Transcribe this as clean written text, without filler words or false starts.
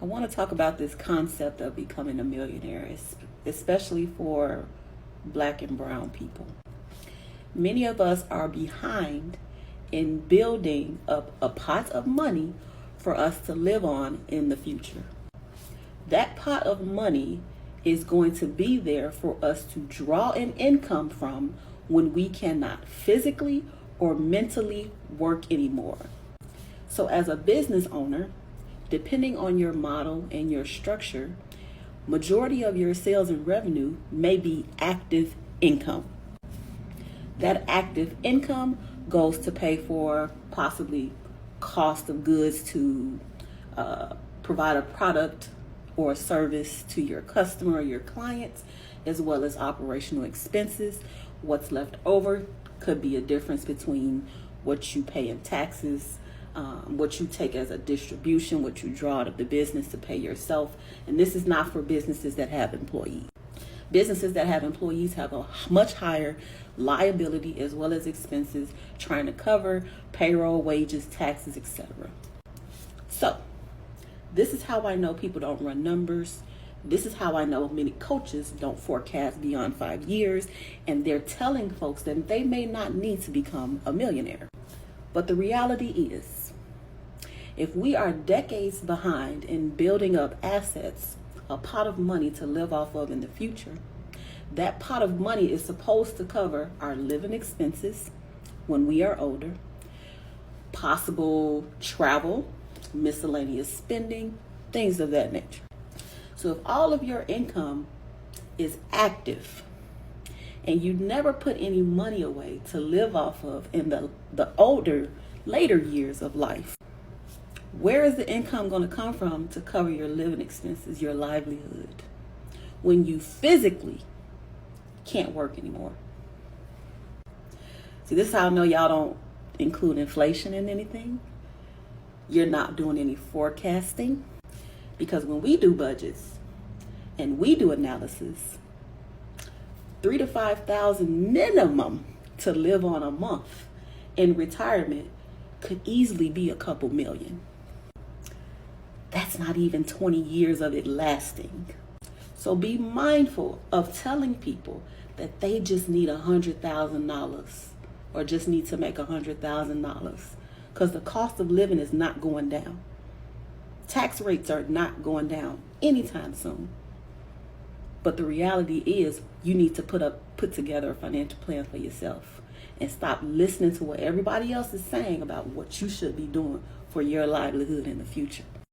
I want to talk about this concept of becoming a millionaire, especially for Black and brown people. Many of us are behind in building up a pot of money for us to live on in the future. That pot of money is going to be there for us to draw an income from when we cannot physically or mentally work anymore. So as a business owner, depending on your model and your structure, majority of your sales and revenue may be active income. That active income goes to pay for possibly cost of goods to provide a product or a service to your customer or your clients, as well as operational expenses. What's left over could be a difference between what you pay in taxes, what you take as a distribution, what you draw out of the business to pay yourself. And this is not for businesses that have employees. Businesses that have employees have a much higher liability as well as expenses trying to cover payroll, wages, taxes, etc. So this is how I know people don't run numbers. This is how I know many coaches don't forecast beyond 5 years, and they're telling folks that they may not need to become a millionaire. But the reality is, if we are decades behind in building up assets, a pot of money to live off of in the future, that pot of money is supposed to cover our living expenses when we are older, possible travel, miscellaneous spending, things of that nature. So if all of your income is active and you never put any money away to live off of in the later years of life, where is the income going to come from to cover your living expenses, your livelihood, when you physically can't work anymore? See, this is how I know y'all don't include inflation in anything. You're not doing any forecasting, because when we do budgets and we do analysis, $3,000 to $5,000 minimum to live on a month in retirement could easily be a couple million. That's not even 20 years of it lasting. So be mindful of telling people that they just need $100,000 or just need to make $100,000, because the cost of living is not going down. Tax rates are not going down anytime soon. But the reality is, you need to put together a financial plan for yourself and stop listening to what everybody else is saying about what you should be doing for your livelihood in the future.